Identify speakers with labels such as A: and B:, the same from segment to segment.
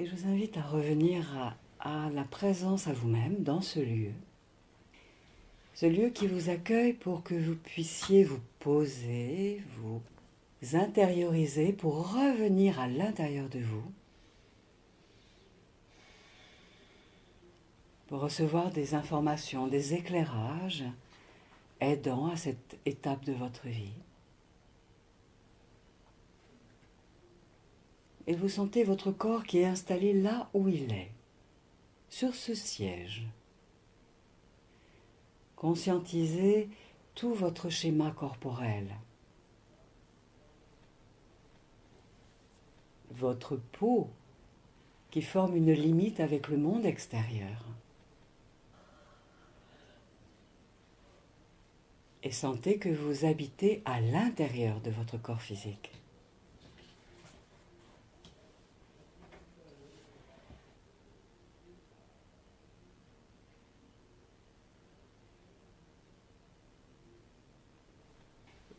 A: Et je vous invite à revenir à la présence à vous-même dans ce lieu. Ce lieu qui vous accueille pour que vous puissiez vous poser, vous intérioriser pour revenir à l'intérieur de vous, pour recevoir des informations, des éclairages aidant à cette étape de votre vie. Et vous sentez votre corps qui est installé là où il est, sur ce siège. Conscientisez tout votre schéma corporel. Votre peau qui forme une limite avec le monde extérieur. Et sentez que vous habitez à l'intérieur de votre corps physique.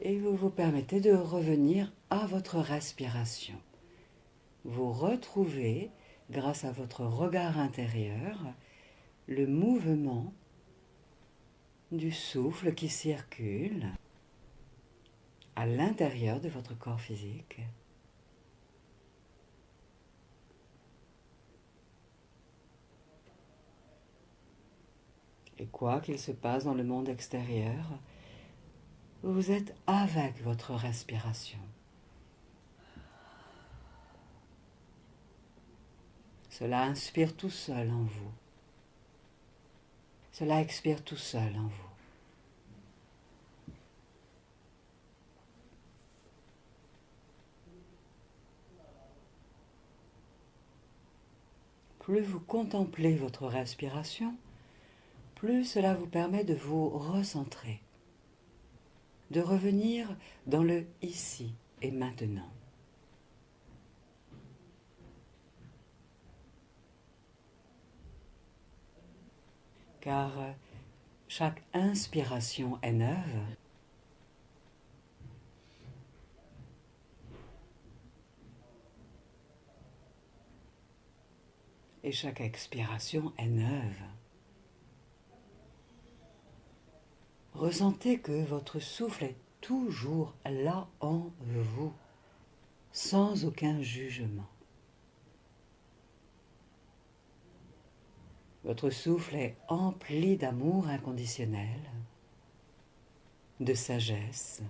A: Et vous vous permettez de revenir à votre respiration. Vous retrouvez, grâce à votre regard intérieur, le mouvement du souffle qui circule à l'intérieur de votre corps physique. Et quoi qu'il se passe dans le monde extérieur, vous êtes avec votre respiration. Cela inspire tout seul en vous. Cela expire tout seul en vous. Plus vous contemplez votre respiration, plus cela vous permet de vous recentrer, de revenir dans le ici et maintenant. Car chaque inspiration est neuve, et chaque expiration est neuve. Ressentez que votre souffle est toujours là en vous, sans aucun jugement. Votre souffle est empli d'amour inconditionnel, de sagesse,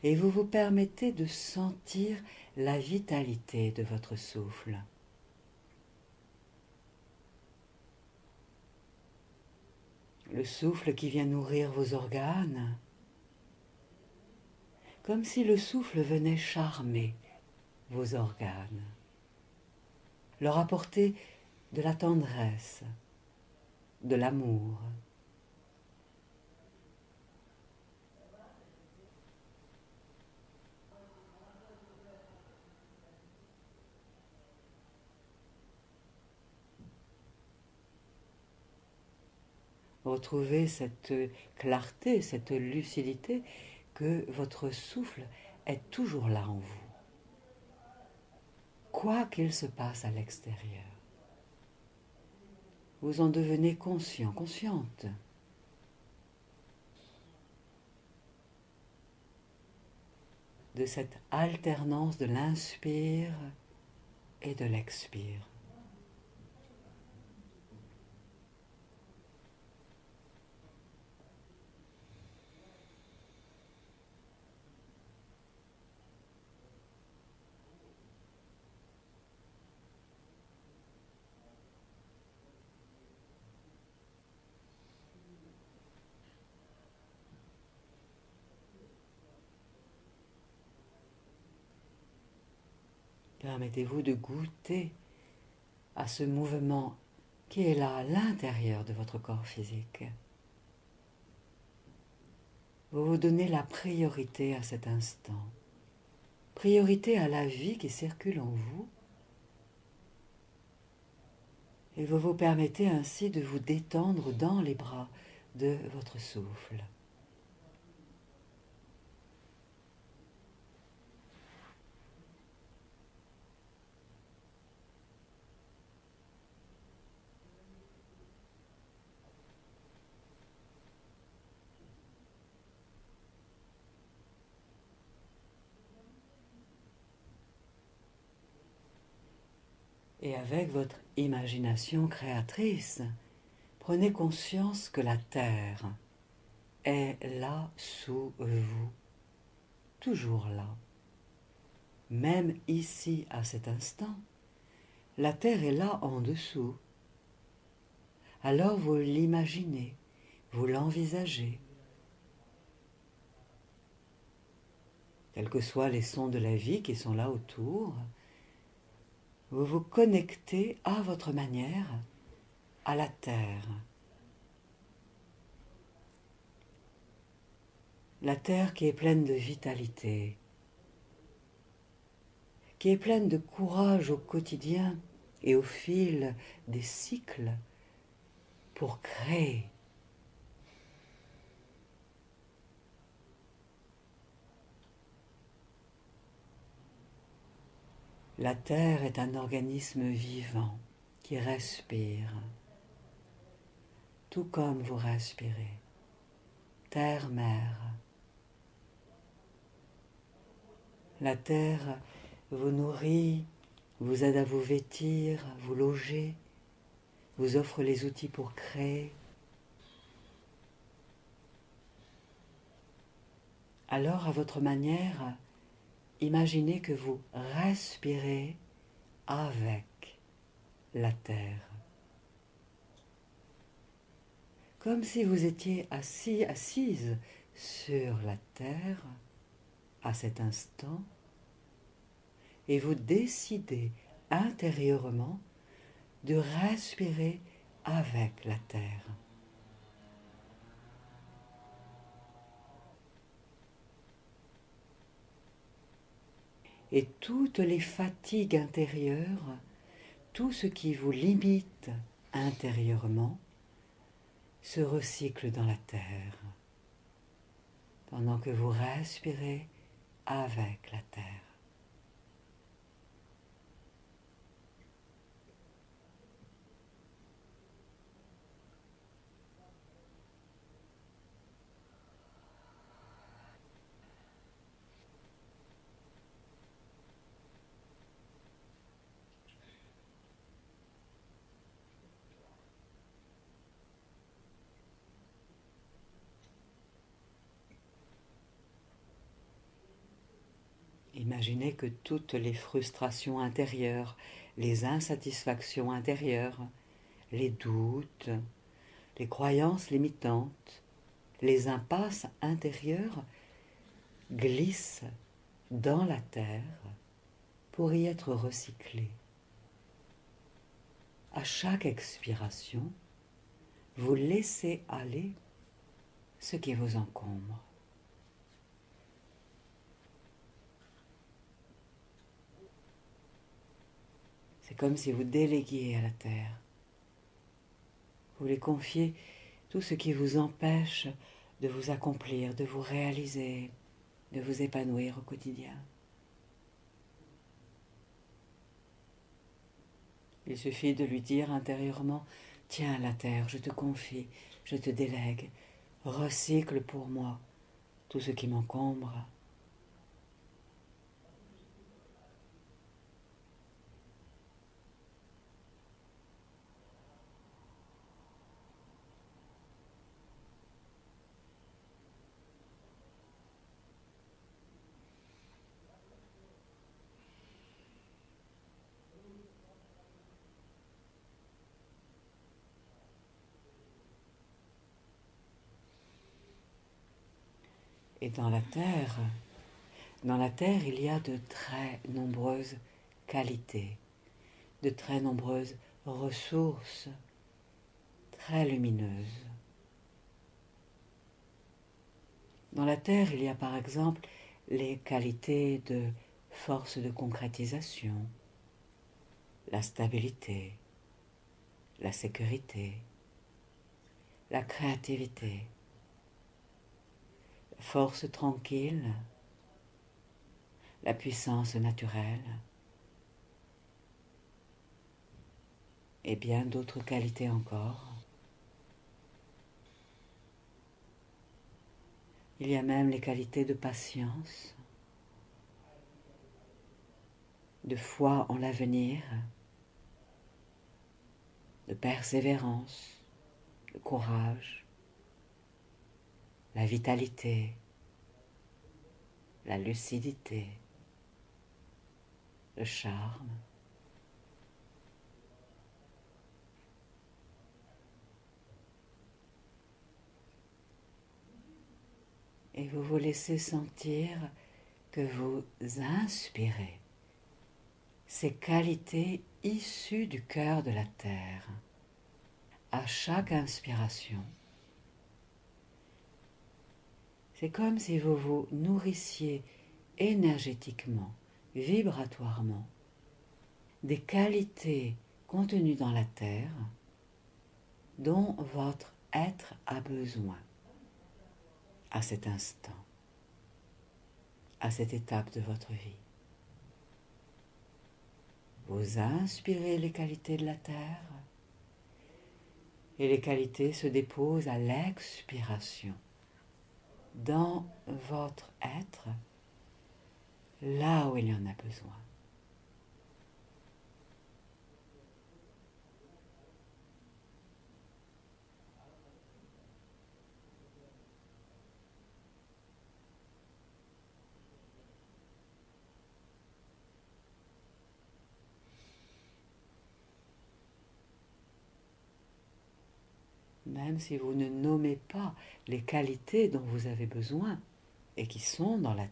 A: et vous vous permettez de sentir la vitalité de votre souffle. Le souffle qui vient nourrir vos organes, comme si le souffle venait charmer vos organes, leur apporter de la tendresse, de l'amour. Retrouvez cette clarté, cette lucidité que votre souffle est toujours là en vous, quoi qu'il se passe à l'extérieur. Vous en devenez conscient, consciente. De cette alternance de l'inspire et de l'expire. Permettez-vous de goûter à ce mouvement qui est là à l'intérieur de votre corps physique. Vous vous donnez la priorité à cet instant, priorité à la vie qui circule en vous, et vous vous permettez ainsi de vous détendre dans les bras de votre souffle. Et avec votre imagination créatrice, prenez conscience que la Terre est là sous vous, toujours là. Même ici, à cet instant, la Terre est là en dessous. Alors vous l'imaginez, vous l'envisagez. Quels que soient les sons de la vie qui sont là autour, vous vous connectez à votre manière à la Terre. La Terre qui est pleine de vitalité, qui est pleine de courage au quotidien et au fil des cycles pour créer. La Terre est un organisme vivant qui respire, tout comme vous respirez. Terre-mère. La Terre vous nourrit, vous aide à vous vêtir, vous loger, vous offre les outils pour créer. Alors, à votre manière, imaginez que vous respirez avec la Terre. Comme si vous étiez assise sur la Terre à cet instant, et vous décidez intérieurement de respirer avec la Terre. Et toutes les fatigues intérieures, tout ce qui vous limite intérieurement, se recycle dans la Terre, pendant que vous respirez avec la Terre. Imaginez que toutes les frustrations intérieures, les insatisfactions intérieures, les doutes, les croyances limitantes, les impasses intérieures glissent dans la terre pour y être recyclées. À chaque expiration, vous laissez aller ce qui vous encombre. C'est comme si vous déléguiez à la terre. Vous lui confiez tout ce qui vous empêche de vous accomplir, de vous réaliser, de vous épanouir au quotidien. Il suffit de lui dire intérieurement « Tiens, la terre, je te confie, je te délègue, recycle pour moi tout ce qui m'encombre. » Et dans la terre, il y a de très nombreuses qualités, de très nombreuses ressources très lumineuses. Dans la terre, il y a par exemple les qualités de force de concrétisation, la stabilité, la sécurité, la créativité, la force tranquille, la puissance naturelle et bien d'autres qualités encore. Il y a même les qualités de patience, de foi en l'avenir, de persévérance, de courage, la vitalité, la lucidité, le charme. Et vous vous laissez sentir que vous inspirez ces qualités issues du cœur de la terre. À chaque inspiration, c'est comme si vous vous nourrissiez énergétiquement, vibratoirement, des qualités contenues dans la terre dont votre être a besoin à cet instant, à cette étape de votre vie. Vous inspirez les qualités de la terre et les qualités se déposent à l'expiration dans votre être, là où il y en a besoin. Même si vous ne nommez pas les qualités dont vous avez besoin et qui sont dans la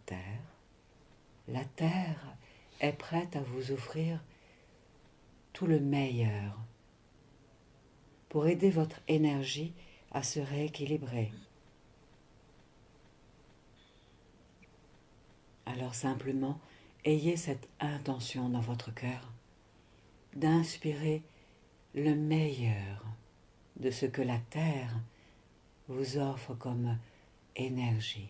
A: terre est prête à vous offrir tout le meilleur pour aider votre énergie à se rééquilibrer. Alors simplement, ayez cette intention dans votre cœur d'inspirer le meilleur de ce que la terre vous offre comme énergie.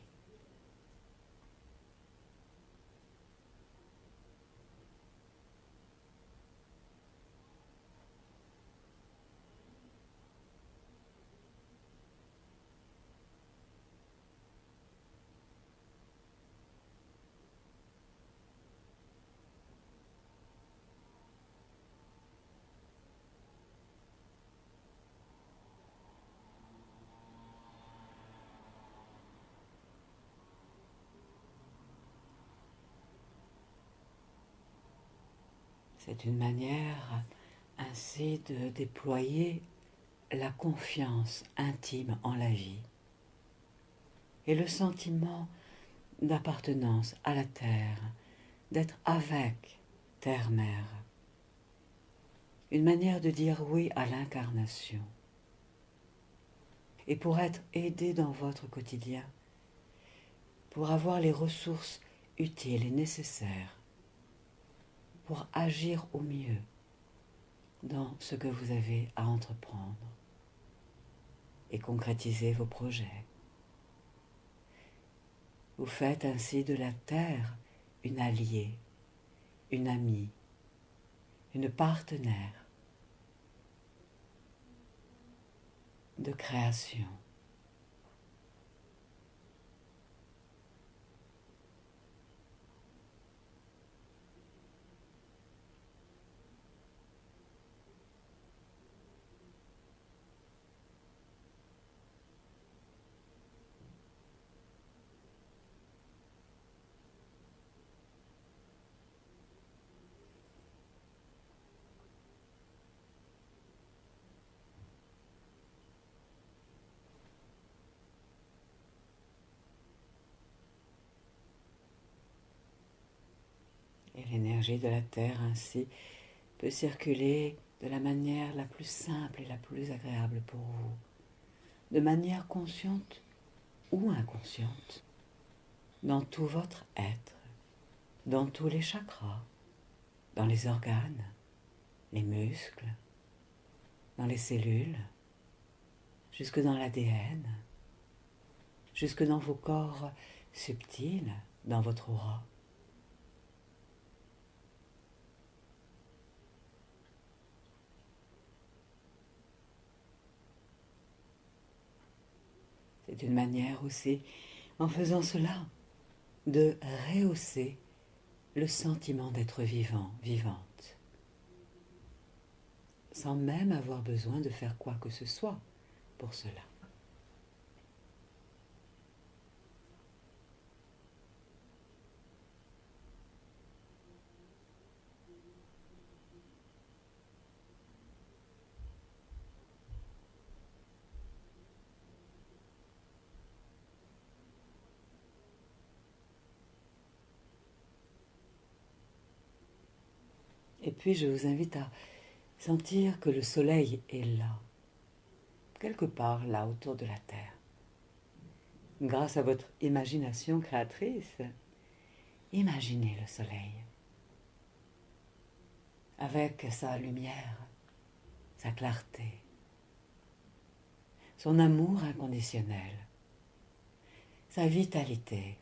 A: C'est une manière ainsi de déployer la confiance intime en la vie et le sentiment d'appartenance à la terre, d'être avec terre-mère. Une manière de dire oui à l'incarnation. Et pour être aidé dans votre quotidien, pour avoir les ressources utiles et nécessaires, pour agir au mieux dans ce que vous avez à entreprendre et concrétiser vos projets. Vous faites ainsi de la terre une alliée, une amie, une partenaire de création. Et l'énergie de la terre ainsi peut circuler de la manière la plus simple et la plus agréable pour vous, de manière consciente ou inconsciente, dans tout votre être, dans tous les chakras, dans les organes, les muscles, dans les cellules, jusque dans l'ADN, jusque dans vos corps subtils, dans votre aura. C'est une manière aussi, en faisant cela, de rehausser le sentiment d'être vivant, vivante. sans même avoir besoin de faire quoi que ce soit pour cela. Et puis je vous invite à sentir que le soleil est là, quelque part là autour de la Terre. Grâce à votre imagination créatrice, imaginez le soleil avec sa lumière, sa clarté, son amour inconditionnel, sa vitalité.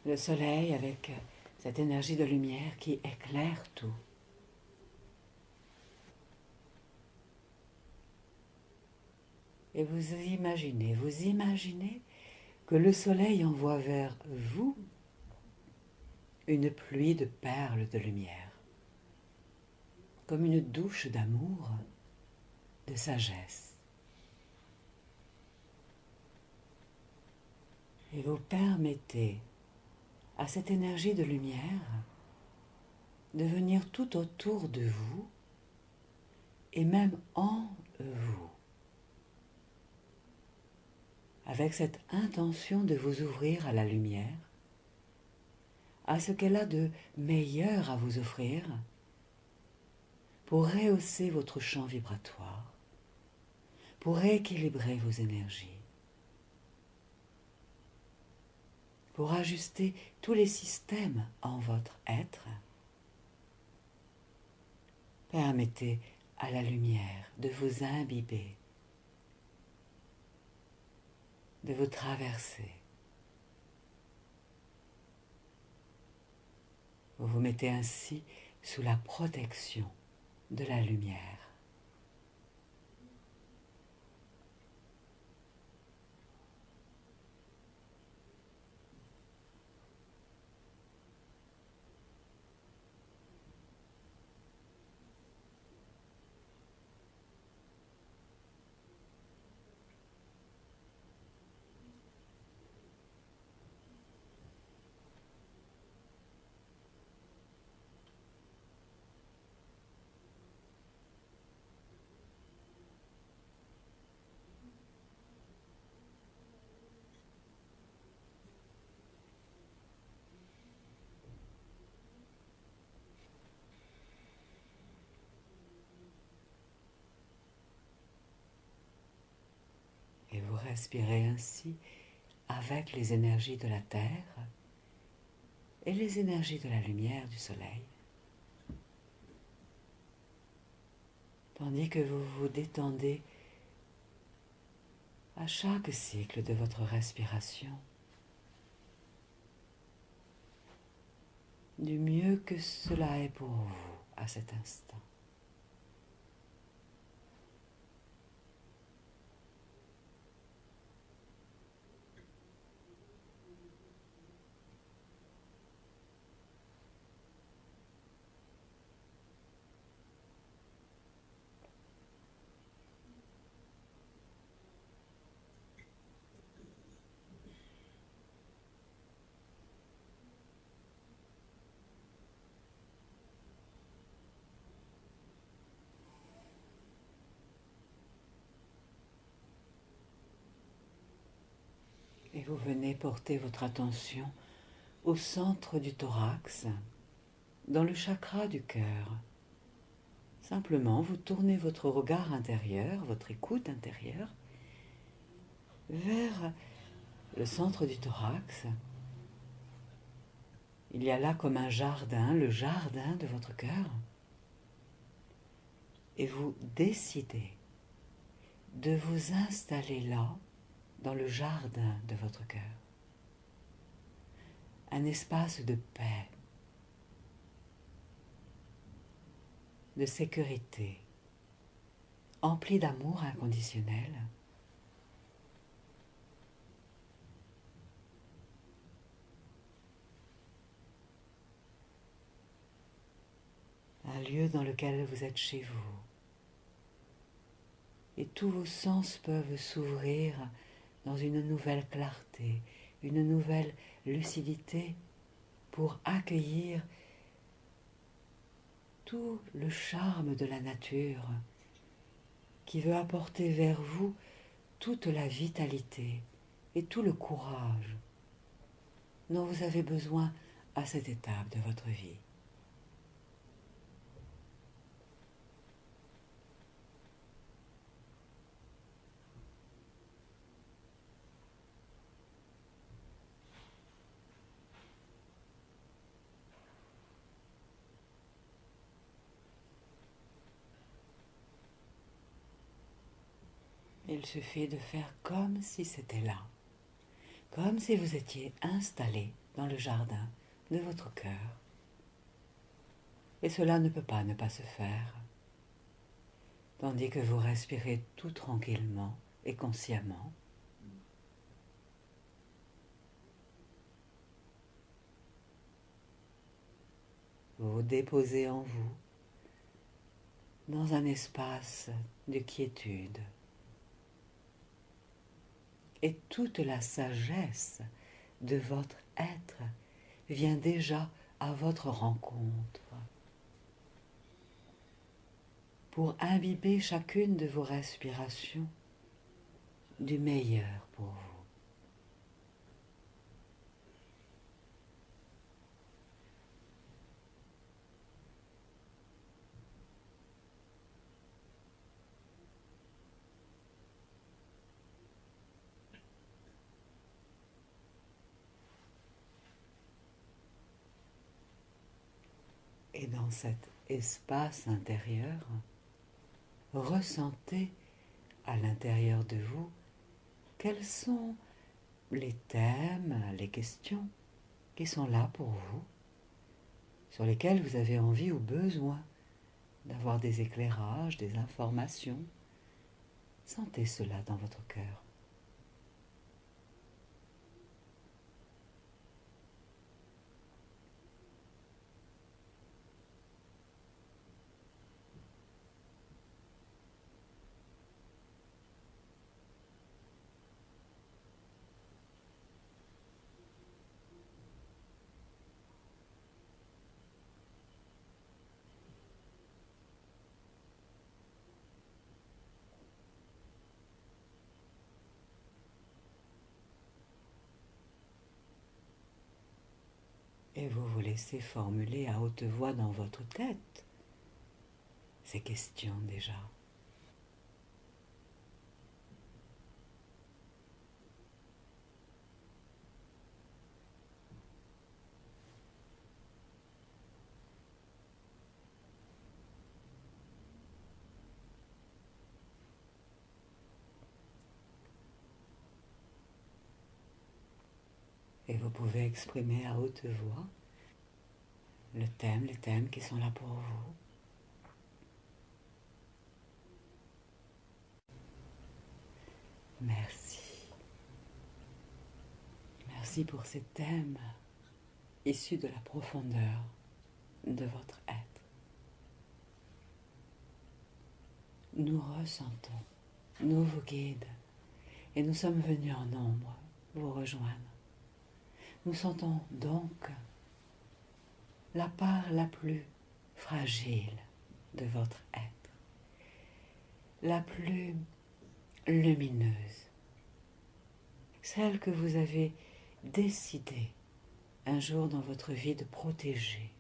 A: Le soleil avec cette énergie de lumière qui éclaire tout. Et vous imaginez que le soleil envoie vers vous une pluie de perles de lumière, comme une douche d'amour, de sagesse. Et vous permettez à cette énergie de lumière de venir tout autour de vous et même en vous, avec cette intention de vous ouvrir à la lumière, à ce qu'elle a de meilleur à vous offrir pour rehausser votre champ vibratoire, pour rééquilibrer vos énergies, pour ajuster tous les systèmes en votre être. Permettez à la lumière de vous imbiber, de vous traverser. Vous vous mettez ainsi sous la protection de la lumière. Et vous respirez ainsi avec les énergies de la terre et les énergies de la lumière du soleil, tandis que vous vous détendez à chaque cycle de votre respiration, du mieux que cela est pour vous à cet instant. Et vous venez porter votre attention au centre du thorax, dans le chakra du cœur. Simplement, vous tournez votre regard intérieur, votre écoute intérieure, vers le centre du thorax. Il y a là comme un jardin, le jardin de votre cœur. Et vous décidez de vous installer là, dans le jardin de votre cœur. Un espace de paix, de sécurité, empli d'amour inconditionnel. lieu dans lequel vous êtes chez vous. Et tous vos sens peuvent s'ouvrir dans une nouvelle clarté, une nouvelle lucidité pour accueillir tout le charme de la nature qui veut apporter vers vous toute la vitalité et tout le courage dont vous avez besoin à cette étape de votre vie. Il suffit de faire comme si c'était là, comme si vous étiez installé dans le jardin de votre cœur. Et cela ne peut pas ne pas se faire, tandis que vous respirez tout tranquillement et consciemment. Vous vous déposez en vous, dans un espace de quiétude. Et toute la sagesse de votre être vient déjà à votre rencontre pour imbiber chacune de vos respirations du meilleur pour vous. Et dans cet espace intérieur, ressentez à l'intérieur de vous quels sont les thèmes, les questions qui sont là pour vous, sur lesquels vous avez envie ou besoin d'avoir des éclairages, des informations. Sentez cela dans votre cœur. Et vous vous laissez formuler à haute voix dans votre tête ces questions déjà. Et vous pouvez exprimer à haute voix les thèmes qui sont là pour vous. Merci. Merci pour ces thèmes issus de la profondeur de votre être. Nous ressentons, nous vous guidons, et nous sommes venus en nombre vous rejoindre. Nous sentons donc la part la plus fragile de votre être, la plus lumineuse, celle que vous avez décidé un jour dans votre vie de protéger.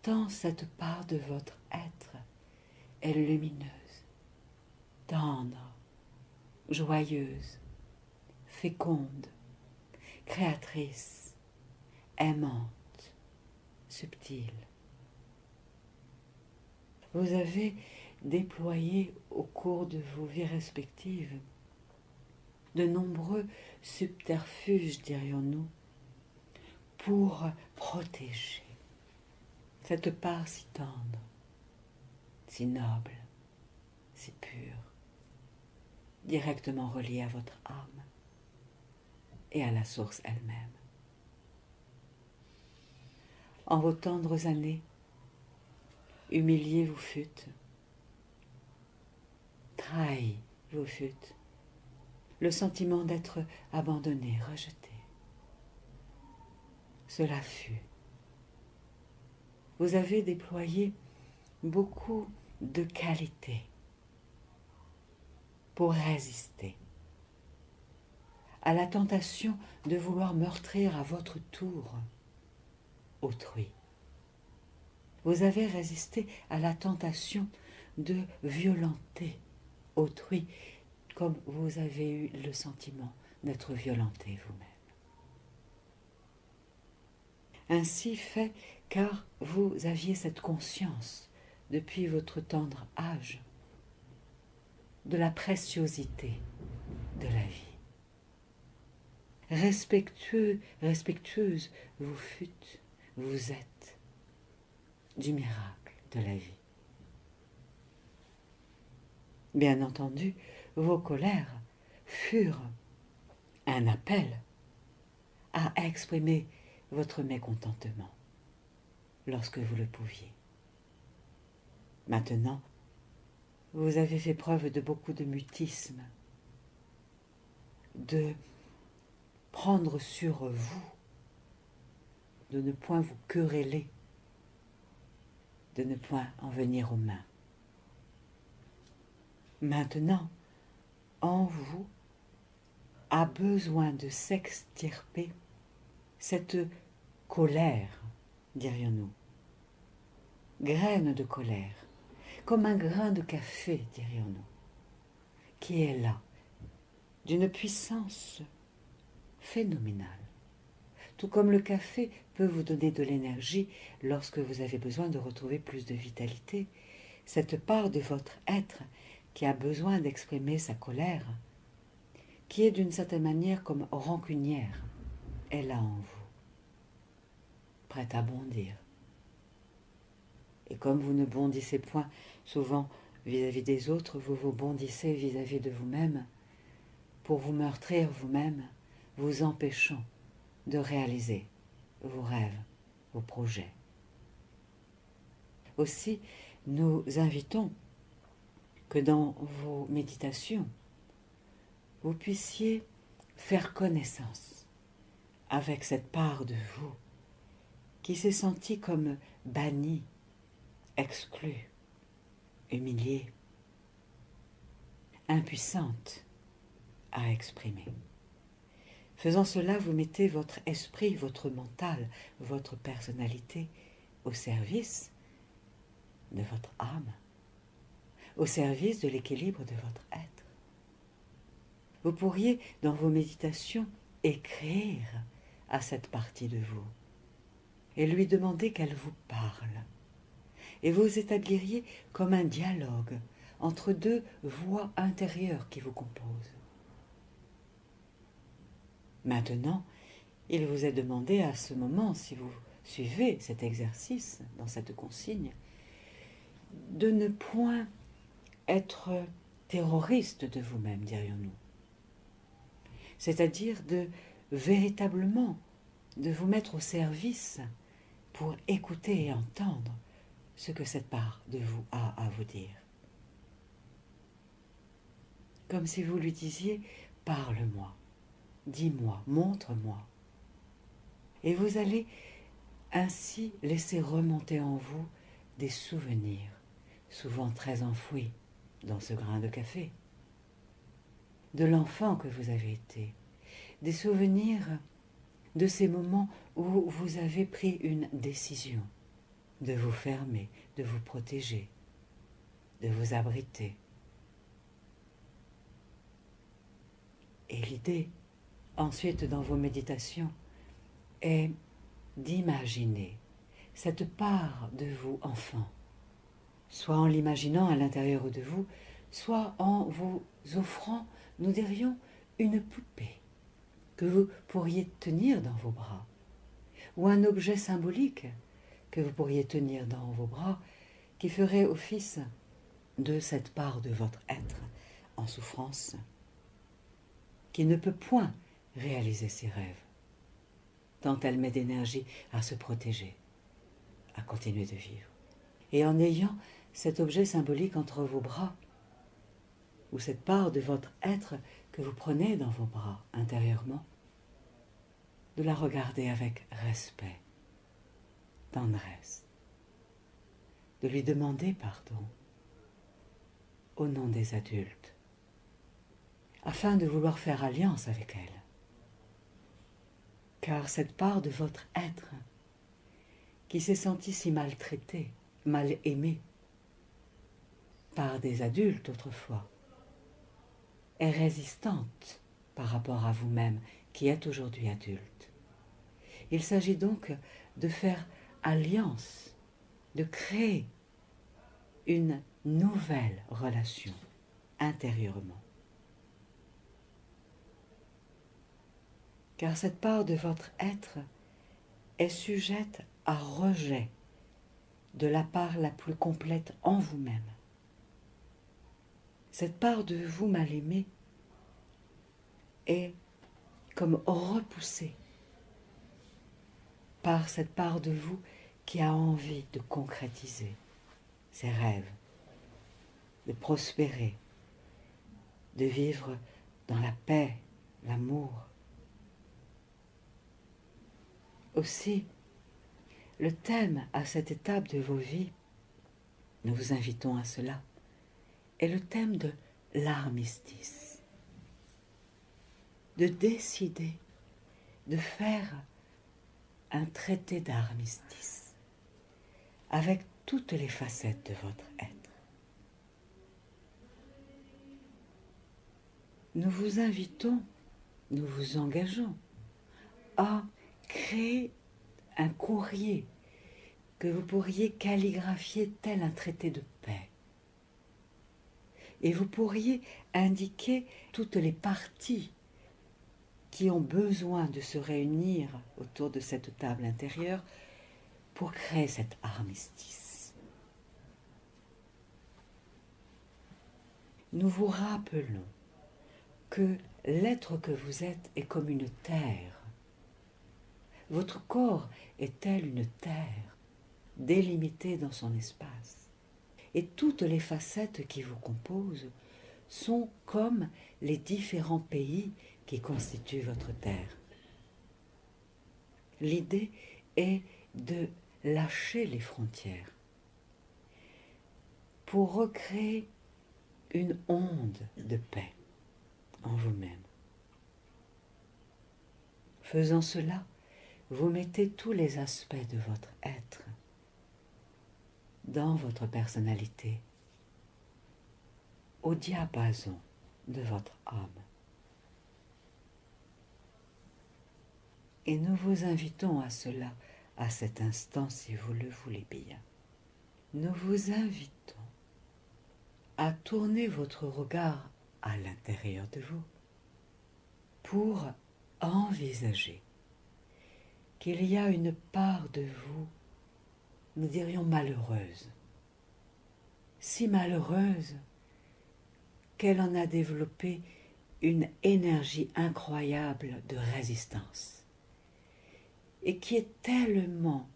A: Tant cette part de votre être est lumineuse, tendre, joyeuse, féconde, créatrice, aimante, subtile. Vous avez déployé au cours de vos vies respectives de nombreux subterfuges, dirions-nous, pour protéger cette part si tendre, si noble, si pure, directement reliée à votre âme et à la source elle-même. En vos tendres années, Humilié vous fûtes, trahi vous fûtes, le sentiment d'être abandonné, rejeté. Cela fut. Vous avez déployé beaucoup de qualités pour résister à la tentation de vouloir meurtrir à votre tour autrui. Vous avez résisté à la tentation de violenter autrui comme vous avez eu le sentiment d'être violenté vous-même. Ainsi fait car vous aviez cette conscience depuis votre tendre âge de la préciosité de la vie. Respectueuse vous fûtes, vous êtes du miracle de la vie. Bien entendu, vos colères furent un appel à exprimer votre mécontentement lorsque vous le pouviez. Maintenant, vous avez fait preuve de beaucoup de mutisme, de prendre sur vous, de ne point vous quereller, de ne point en venir aux mains. Maintenant, en vous, a besoin de s'extirper cette colère, dirions-nous, graine de colère, comme un grain de café, dirions-nous, qui est là, d'une puissance phénoménale. Tout comme le café peut vous donner de l'énergie lorsque vous avez besoin de retrouver plus de vitalité, cette part de votre être qui a besoin d'exprimer sa colère, qui est d'une certaine manière comme rancunière, est là en vous, prête à bondir. Et comme vous ne bondissez point souvent vis-à-vis des autres, vous vous bondissez vis-à-vis de vous-même, pour vous meurtrir vous-même, vous empêchant de réaliser vos rêves, vos projets. Aussi, nous invitons que dans vos méditations, vous puissiez faire connaissance avec cette part de vous qui s'est sentie comme bannie, exclue, humiliée, impuissante à exprimer. Faisant cela, vous mettez votre esprit, votre mental, votre personnalité au service de votre âme, au service de l'équilibre de votre être. Vous pourriez, dans vos méditations, écrire à cette partie de vous et lui demander qu'elle vous parle. Et vous établiriez comme un dialogue entre deux voix intérieures qui vous composent. Maintenant, il vous est demandé à ce moment, si vous suivez cet exercice dans cette consigne, de ne point être terroriste de vous-même, dirions-nous. C'est-à-dire de véritablement de vous mettre au service pour écouter et entendre ce que cette part de vous a à vous dire. Comme si vous lui disiez « Parle-moi, dis-moi, montre-moi ». Et vous allez ainsi laisser remonter en vous des souvenirs, souvent très enfouis dans ce grain de café, de l'enfant que vous avez été, des souvenirs de ces moments où vous avez pris une décision de vous fermer, de vous protéger, de vous abriter. Et l'idée, ensuite dans vos méditations, est d'imaginer cette part de vous enfant, soit en l'imaginant à l'intérieur de vous, soit en vous offrant, nous dirions, une poupée que vous pourriez tenir dans vos bras, ou un objet symbolique que vous pourriez tenir dans vos bras, qui ferait office de cette part de votre être en souffrance, qui ne peut point réaliser ses rêves, tant elle met d'énergie à se protéger, à continuer de vivre. Et en ayant cet objet symbolique entre vos bras, ou cette part de votre être que vous prenez dans vos bras intérieurement, de la regarder avec respect, tendresse, de lui demander pardon au nom des adultes, afin de vouloir faire alliance avec elle. Car cette part de votre être qui s'est sentie si maltraitée, mal aimée par des adultes autrefois, est résistante par rapport à vous-même qui êtes aujourd'hui adulte. Il s'agit donc de faire alliance, de créer une nouvelle relation intérieurement. Car cette part de votre être est sujette à rejet de la part la plus complète en vous-même. Cette part de vous mal aimée est comme repoussée par cette part de vous qui a envie de concrétiser ses rêves, de prospérer, de vivre dans la paix, l'amour. Aussi, le thème à cette étape de vos vies, nous vous invitons à cela, est le thème de l'armistice. De décider de faire un traité d'armistice avec toutes les facettes de votre être. Nous vous invitons, nous vous engageons à créer un courrier que vous pourriez calligraphier tel un traité de paix. Et vous pourriez indiquer toutes les parties qui ont besoin de se réunir autour de cette table intérieure pour créer cet armistice. Nous vous rappelons que l'être que vous êtes est comme une terre. Votre corps est tel une terre, délimitée dans son espace. Et toutes les facettes qui vous composent sont comme les différents pays qui constituent votre terre. L'idée est de lâcher les frontières pour recréer une onde de paix en vous-même. Faisant cela, vous mettez tous les aspects de votre être dans votre personnalité, au diapason de votre âme. Et nous vous invitons à cela, à cet instant, si vous le voulez bien. Nous vous invitons à tourner votre regard à l'intérieur de vous pour envisager qu'il y a une part de vous, nous dirions malheureuse, si malheureuse qu'elle en a développé une énergie incroyable de résistance et qui est tellement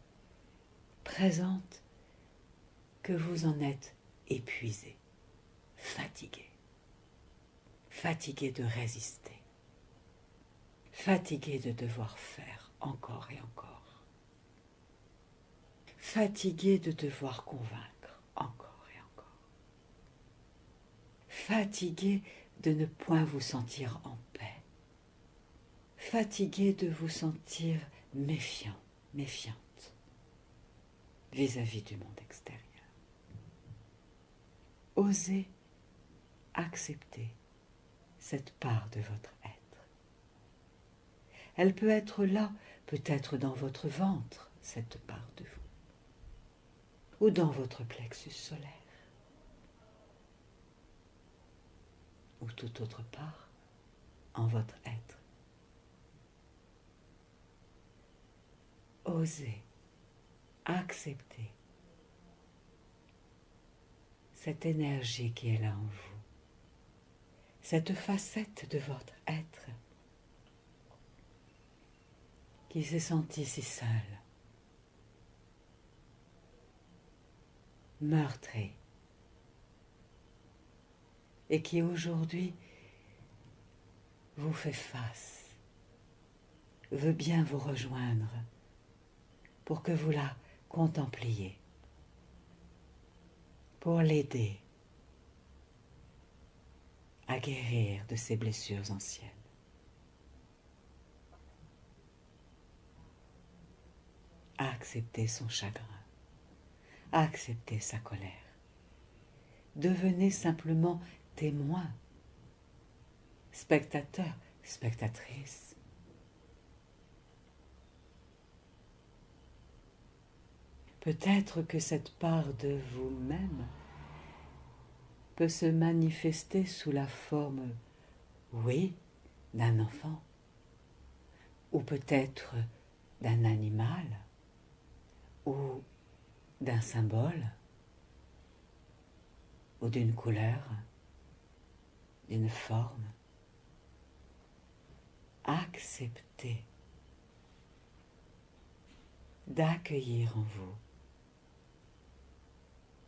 A: présente que vous en êtes épuisé, fatigué, fatigué de résister, fatigué de devoir faire encore et encore, fatigué de devoir convaincre encore et encore, fatigué de ne point vous sentir en paix, fatigué de vous sentir méfiant, méfiante vis-à-vis du monde extérieur. Osez accepter cette part de votre être. Elle peut être là, peut-être dans votre ventre, cette part de vous, ou dans votre plexus solaire, ou toute autre part en votre être. Osez accepter cette énergie qui est là en vous, cette facette de votre être qui s'est sentie si seule, meurtrie, et qui aujourd'hui vous fait face, veut bien vous rejoindre pour que vous la contempliez, pour l'aider à guérir de ses blessures anciennes. À accepter son chagrin, à accepter sa colère. Devenez simplement témoin, spectateur, spectatrice. Peut-être que cette part de vous-même peut se manifester sous la forme, oui, d'un enfant, ou peut-être d'un animal, ou d'un symbole, ou d'une couleur, d'une forme. Acceptez d'accueillir en vous,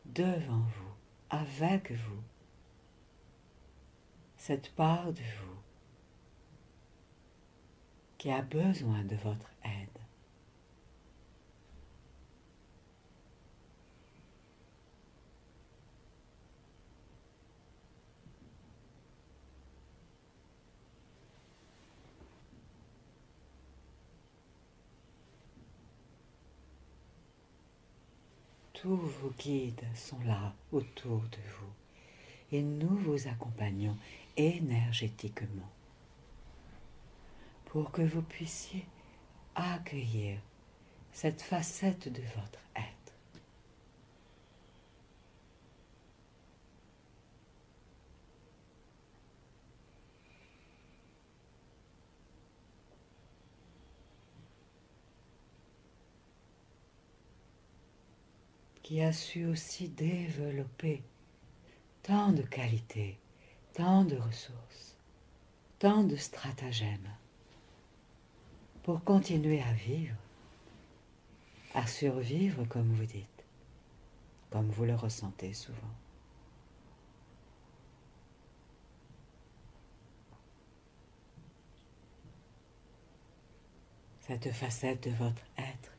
A: devant vous, avec vous, cette part de vous qui a besoin de votre aide. Tous vos guides sont là autour de vous et nous vous accompagnons énergétiquement pour que vous puissiez accueillir cette facette de votre être. Qui a su aussi développer tant de qualités, tant de ressources, tant de stratagèmes pour continuer à vivre, à survivre comme vous dites, comme vous le ressentez souvent. Cette facette de votre être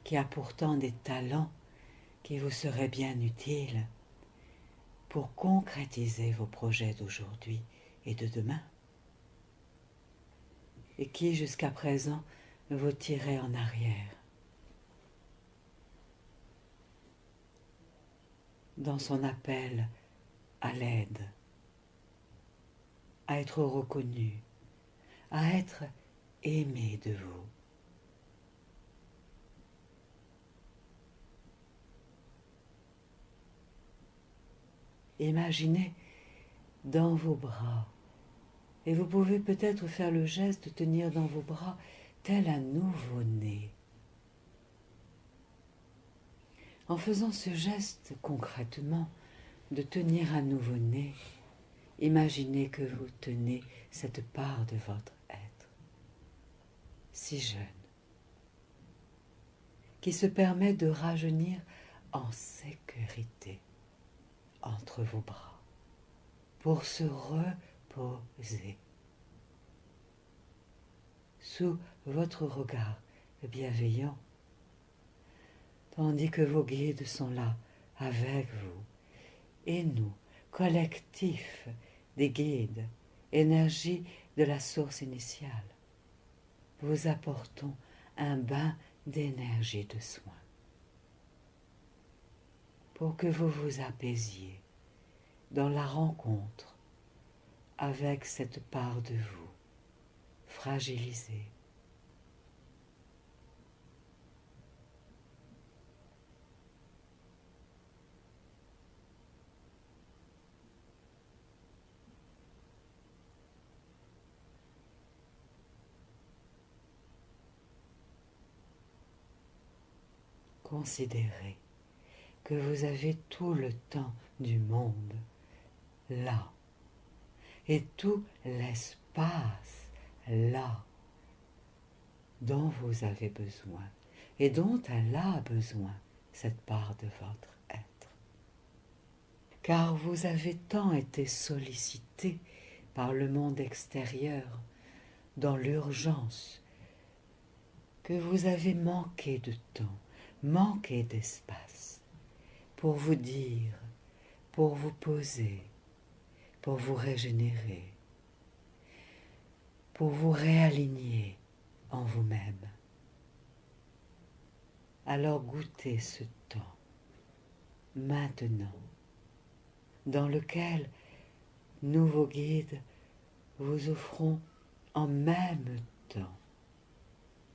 A: qui a pourtant des talents qui vous seraient bien utiles pour concrétiser vos projets d'aujourd'hui et de demain, et qui jusqu'à présent vous tirait en arrière dans son appel à l'aide, à être reconnu, à être aimé de vous. Imaginez dans vos bras, et vous pouvez peut-être faire le geste de tenir dans vos bras tel un nouveau-né. En faisant ce geste concrètement de tenir un nouveau-né, imaginez que vous tenez cette part de votre être, si jeune, qui se permet de rajeunir en sécurité entre vos bras, pour se reposer sous votre regard bienveillant, tandis que vos guides sont là avec vous, et nous, collectif des guides, énergie de la source initiale, vous apportons un bain d'énergie de soin pour que vous vous apaisiez dans la rencontre avec cette part de vous fragilisée. Considérez que vous avez tout le temps du monde là, et tout l'espace là, dont vous avez besoin, et dont elle a besoin, cette part de votre être. car vous avez tant été sollicité par le monde extérieur dans l'urgence que vous avez manqué de temps, manqué d'espace pour vous dire, pour vous poser, pour vous régénérer, pour vous réaligner en vous-même. Alors goûtez ce temps, maintenant, dans lequel nous, vos guides, vous offrons en même temps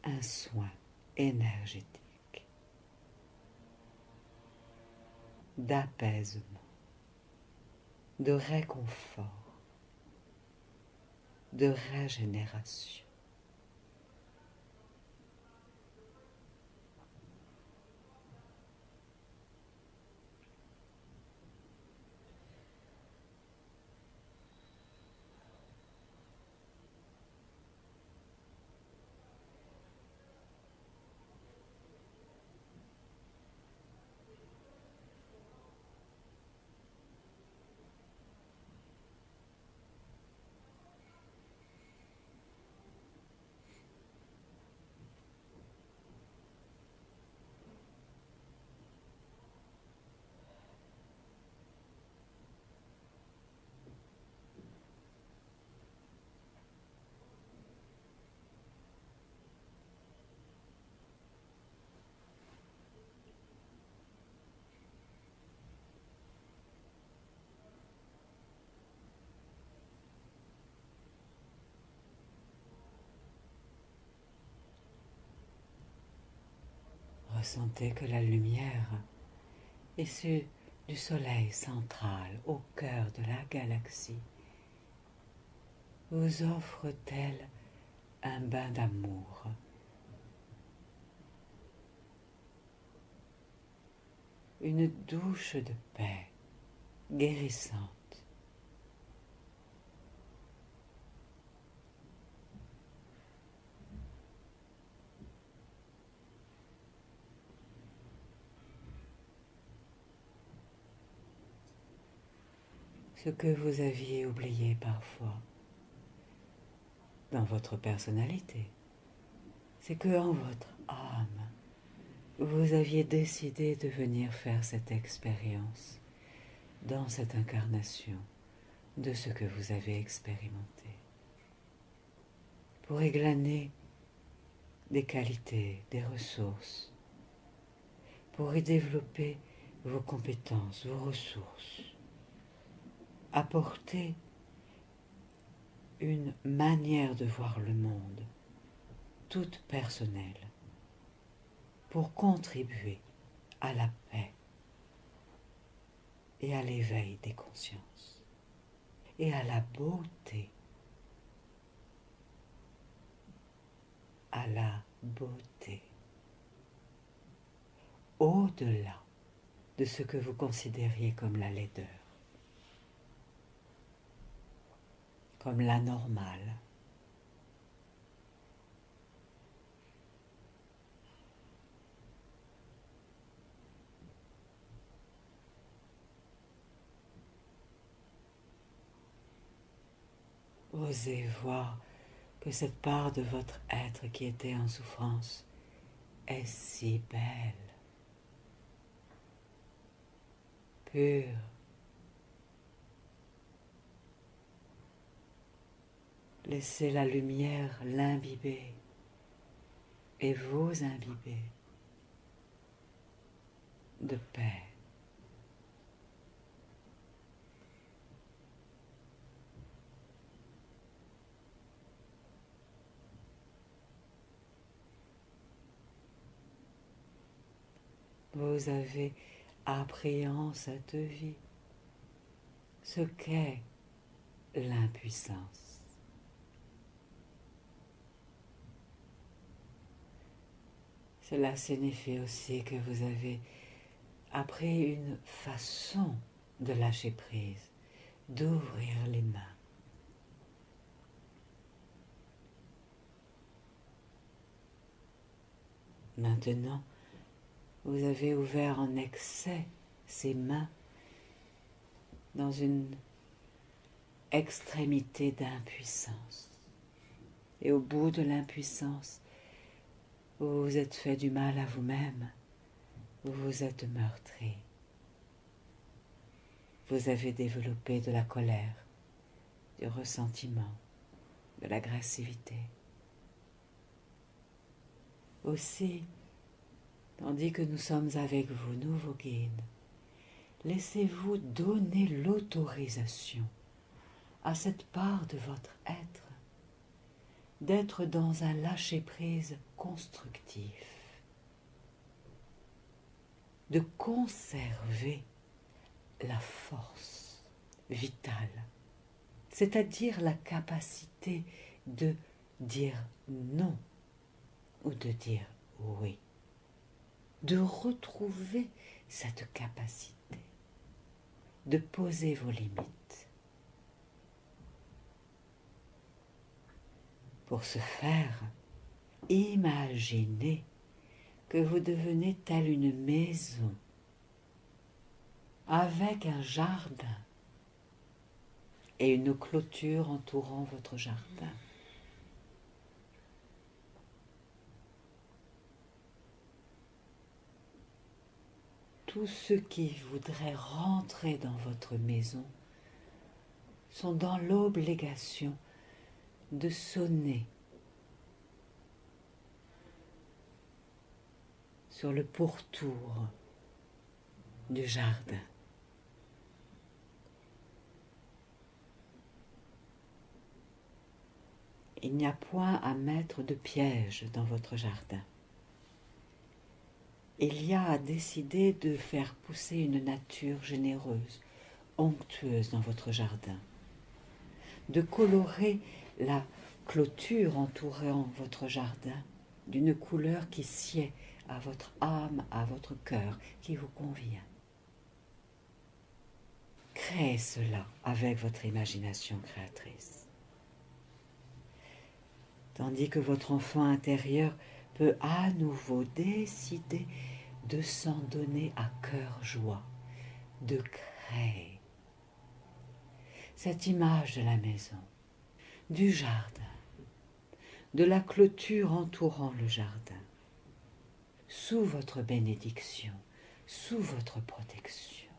A: un soin énergétique, d'apaisement, de réconfort, de régénération. Ressentez que la lumière issue du soleil central au cœur de la galaxie vous offre tel un bain d'amour, une douche de paix guérissante. Ce que vous aviez oublié parfois dans votre personnalité, c'est que en votre âme, vous aviez décidé de venir faire cette expérience dans cette incarnation de ce que vous avez expérimenté, pour y glaner des qualités, des ressources, pour y développer vos compétences, vos ressources, apporter une manière de voir le monde, toute personnelle, pour contribuer à la paix et à l'éveil des consciences et à la beauté, à la beauté, au-delà de ce que vous considériez comme la laideur, comme l'anormal. Osez voir que cette part de votre être qui était en souffrance est si belle, pure. Laissez la lumière l'imbiber et vous imbiber de paix. Vous avez appris en cette vie ce qu'est l'impuissance. Cela signifie aussi que vous avez appris une façon de lâcher prise, d'ouvrir les mains. Maintenant, vous avez ouvert en excès ces mains dans une extrémité d'impuissance. Et au bout de l'impuissance, vous vous êtes fait du mal à vous-même, vous vous êtes meurtri. Vous avez développé de la colère, du ressentiment, de l'agressivité. Aussi, tandis que nous sommes avec vous, nouveaux guides, laissez-vous donner l'autorisation à cette part de votre être d'être dans un lâcher-prise constructif, de conserver la force vitale, c'est-à-dire la capacité de dire non ou de dire oui, de retrouver cette capacité, de poser vos limites. Pour ce faire, imaginez que vous devenez telle une maison avec un jardin et une clôture entourant votre jardin. Tous ceux qui voudraient rentrer dans votre maison sont dans l'obligation de sonner sur le pourtour du jardin. Il n'y a point à mettre de piège dans votre jardin. Il y a à décider de faire pousser une nature généreuse, onctueuse dans votre jardin, de colorer la clôture entourant votre jardin d'une couleur qui sied à votre âme, à votre cœur, qui vous convient. Créez cela avec votre imagination créatrice. Tandis que votre enfant intérieur peut à nouveau décider de s'en donner à cœur joie, de créer cette image de la maison, du jardin, de la clôture entourant le jardin, sous votre bénédiction, sous votre protection.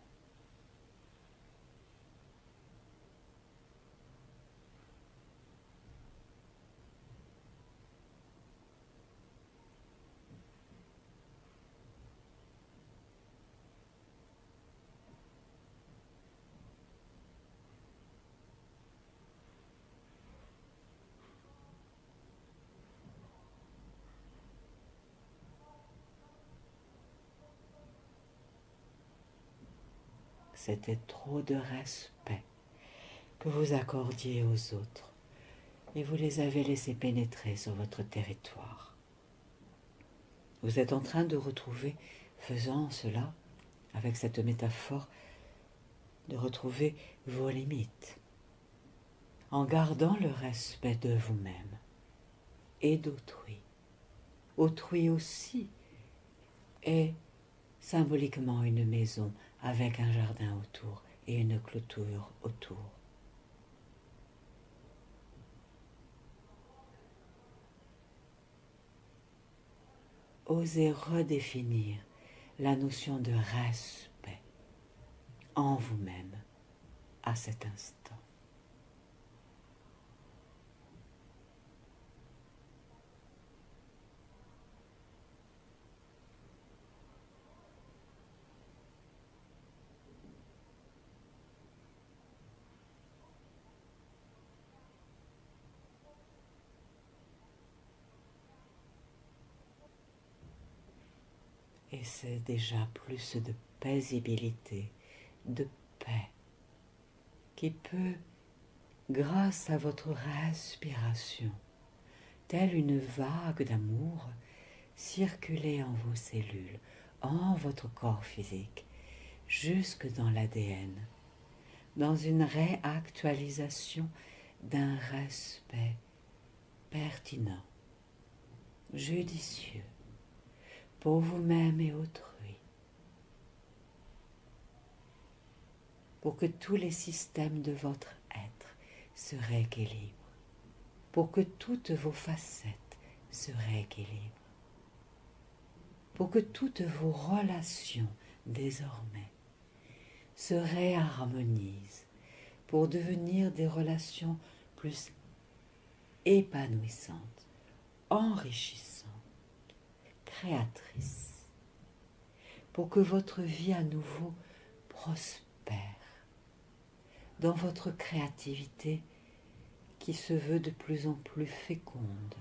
A: C'était trop de respect que vous accordiez aux autres et vous les avez laissés pénétrer sur votre territoire. Vous êtes en train de retrouver, faisant cela, avec cette métaphore, de retrouver vos limites, en gardant le respect de vous-même et d'autrui. Autrui aussi est symboliquement une maison avec un jardin autour et une clôture autour. Osez redéfinir la notion de respect en vous-même à cet instant. Et c'est déjà plus de paisibilité, de paix, qui peut, grâce à votre respiration, telle une vague d'amour, circuler en vos cellules, en votre corps physique, jusque dans l'ADN, dans une réactualisation d'un respect pertinent, judicieux, pour vous-même et autrui. pour que tous les systèmes de votre être se rééquilibrent, pour que toutes vos facettes se rééquilibrent, pour que toutes vos relations désormais se réharmonisent pour devenir des relations plus épanouissantes, enrichissantes, créatrices, pour que votre vie à nouveau prospère dans votre créativité qui se veut de plus en plus féconde,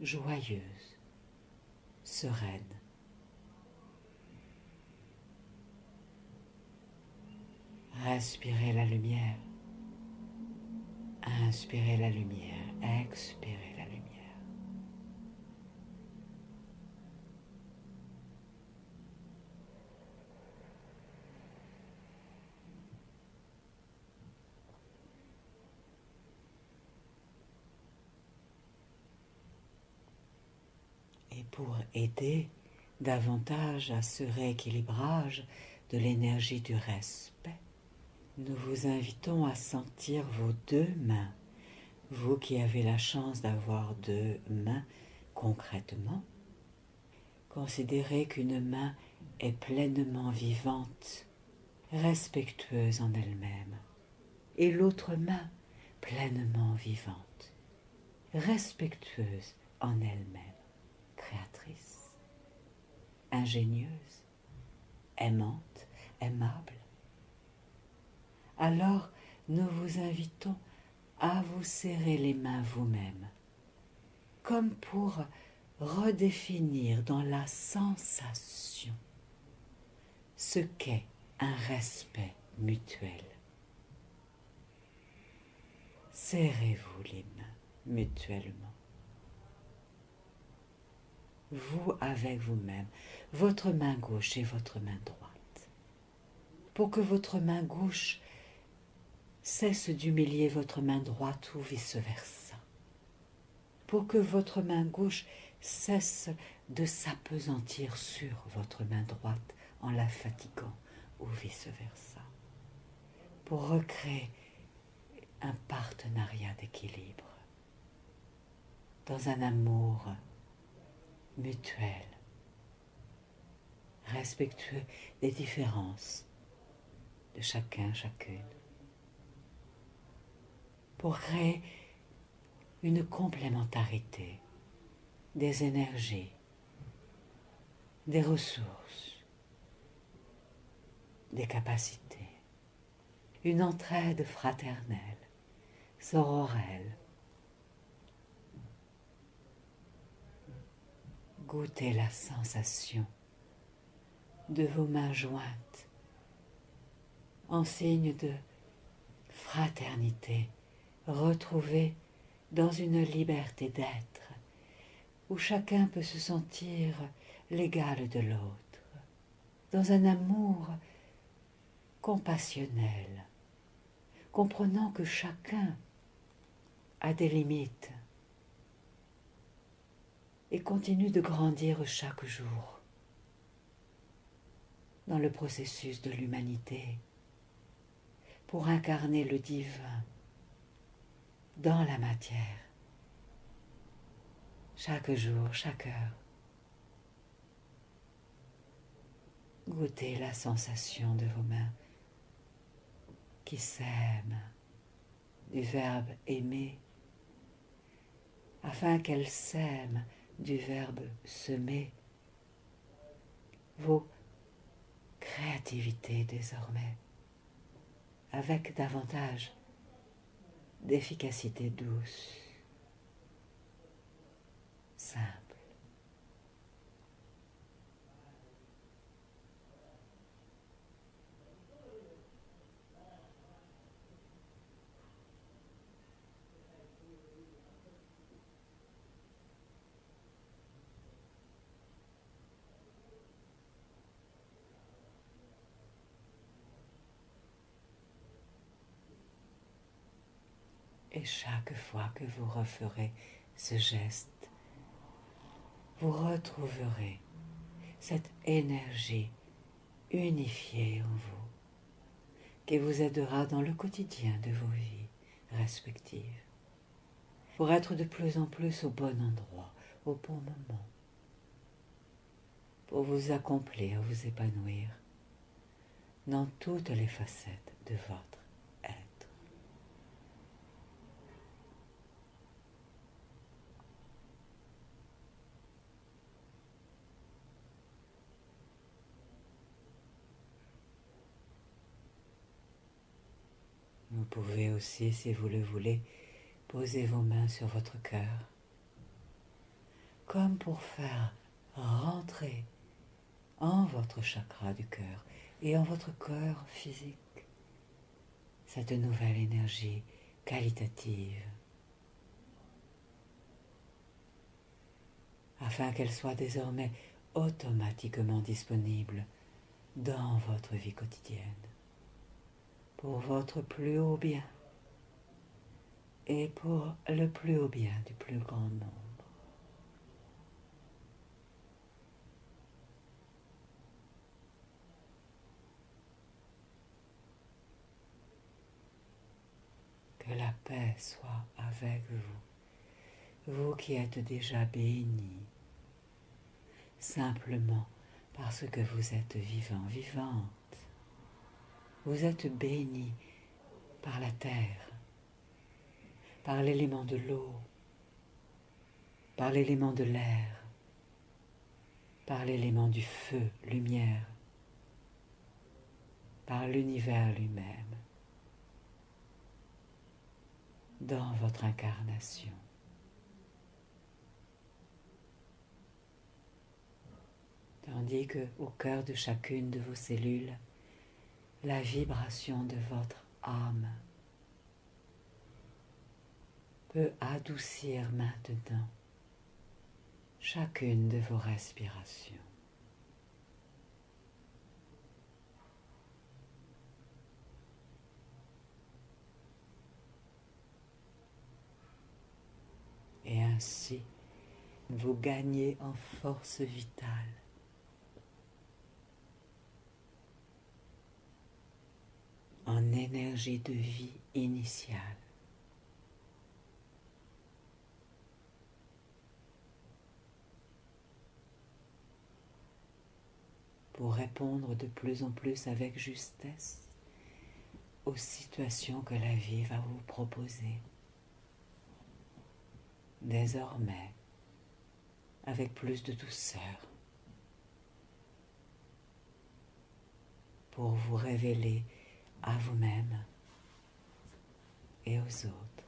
A: joyeuse, sereine. Respirez la lumière, inspirez la lumière, expirez la lumière. Et pour aider davantage à ce rééquilibrage de l'énergie du respect, nous vous invitons à sentir vos deux mains, vous qui avez la chance d'avoir deux mains concrètement. Considérez qu'une main est pleinement vivante, respectueuse en elle-même, et l'autre main pleinement vivante, respectueuse en elle-même, créatrice, ingénieuse, aimante, aimable. Alors, nous vous invitons à vous serrer les mains vous-même, comme pour redéfinir dans la sensation ce qu'est un respect mutuel. Serrez-vous les mains mutuellement. Vous avec vous-même, votre main gauche et votre main droite, pour que votre main gauche cesse d'humilier votre main droite ou vice-versa, pour que votre main gauche cesse de s'appesantir sur votre main droite en la fatiguant ou vice-versa, pour recréer un partenariat d'équilibre dans un amour mutuel, respectueux des différences de chacun, chacune, pour créer une complémentarité des énergies, des ressources, des capacités, une entraide fraternelle, sororelle. Goûtez la sensation de vos mains jointes en signe de fraternité, retrouvée dans une liberté d'être où chacun peut se sentir l'égal de l'autre, dans un amour compassionnel, comprenant que chacun a des limites et continue de grandir chaque jour dans le processus de l'humanité pour incarner le divin dans la matière, chaque jour, chaque heure. Goûtez la sensation de vos mains qui s'aiment du verbe aimer, afin qu'elles s'aiment du verbe semer, vos créativités désormais, avec davantage d'efficacité douce, simple. Et chaque fois que vous referez ce geste, vous retrouverez cette énergie unifiée en vous, qui vous aidera dans le quotidien de vos vies respectives pour être de plus en plus au bon endroit, au bon moment, pour vous accomplir, vous épanouir dans toutes les facettes de votre être. Vous pouvez aussi, si vous le voulez, poser vos mains sur votre cœur, comme pour faire rentrer en votre chakra du cœur et en votre corps physique cette nouvelle énergie qualitative, afin qu'elle soit désormais automatiquement disponible dans votre vie quotidienne, pour votre plus haut bien et pour le plus haut bien du plus grand nombre. Que la paix soit avec vous, vous qui êtes déjà bénis, simplement parce que vous êtes vivant, vivante. Vous êtes bénis par la terre, par l'élément de l'eau, par l'élément de l'air, par l'élément du feu, lumière, par l'univers lui-même, dans votre incarnation. Tandis que, au cœur de chacune de vos cellules, la vibration de votre âme peut adoucir maintenant chacune de vos respirations. Et ainsi, vous gagnez en force vitale, en énergie de vie initiale. Pour répondre de plus en plus avec justesse aux situations que la vie va vous proposer. Désormais, avec plus de douceur, pour vous révéler à vous-même et aux autres.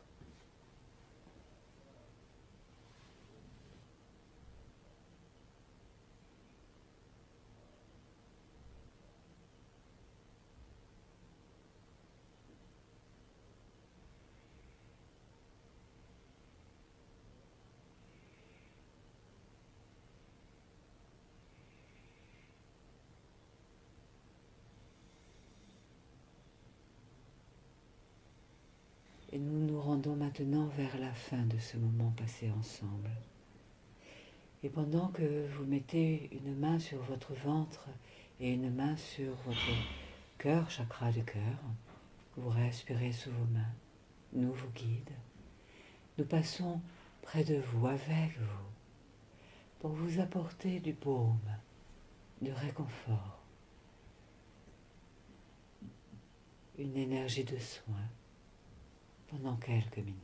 A: Et nous nous rendons maintenant vers la fin de ce moment passé ensemble. Et pendant que vous mettez une main sur votre ventre et une main sur votre cœur, chakra du cœur, vous respirez sous vos mains, nous vous guide. Nous passons près de vous, avec vous, pour vous apporter du baume, du réconfort, une énergie de soin pendant quelques minutes.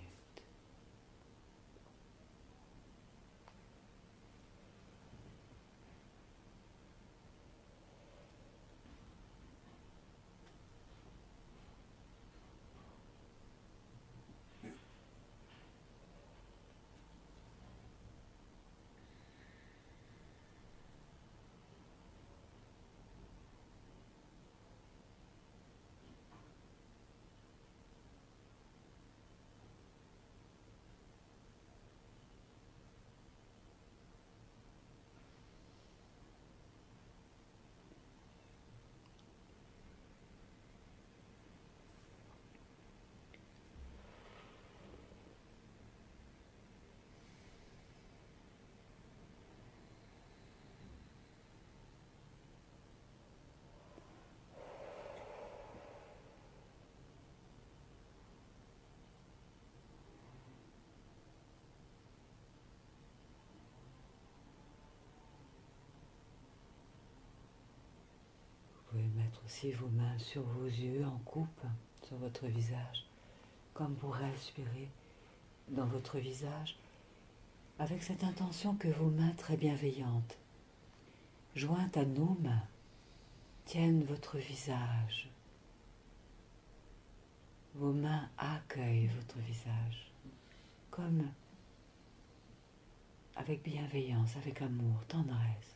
A: mettre aussi vos mains sur vos yeux en coupe, sur votre visage, comme pour respirer dans votre visage, avec cette intention que vos mains très bienveillantes, jointes à nos mains, tiennent votre visage. Vos mains accueillent votre visage, comme avec bienveillance, avec amour, tendresse.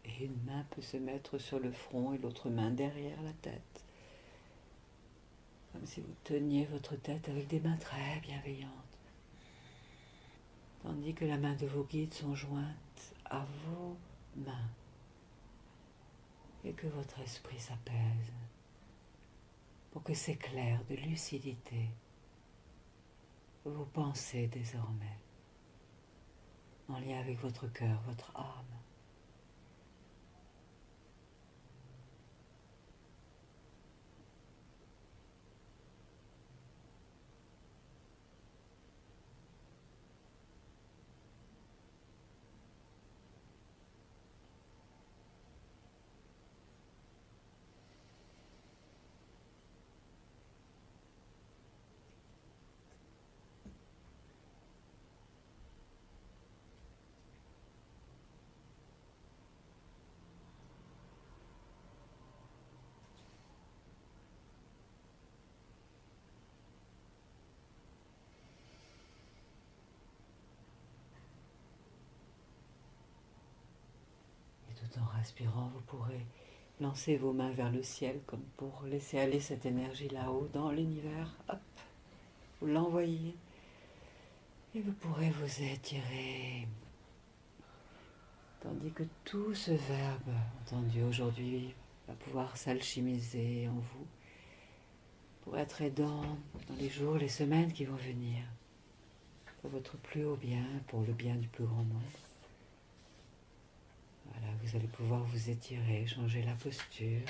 A: Et une main peut se mettre sur le front et l'autre main derrière la tête. Comme si vous teniez votre tête avec des mains très bienveillantes. Tandis que la main de vos guides sont jointes à vos mains. Et que votre esprit s'apaise. Pour que s'éclairent de lucidité vos pensées désormais. En lien avec votre cœur, votre âme. Tout en respirant, vous pourrez lancer vos mains vers le ciel comme pour laisser aller cette énergie là-haut dans l'univers. Hop, vous l'envoyez et vous pourrez vous étirer. Tandis que tout ce verbe entendu aujourd'hui va pouvoir s'alchimiser en vous pour être aidant dans les jours, les semaines qui vont venir, pour votre plus haut bien, pour le bien du plus grand nombre. Voilà, vous allez pouvoir vous étirer, changer la posture.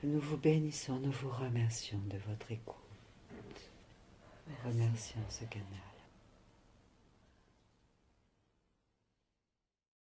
A: Nous vous bénissons, nous vous remercions de votre écoute. Nous remercions ce canal.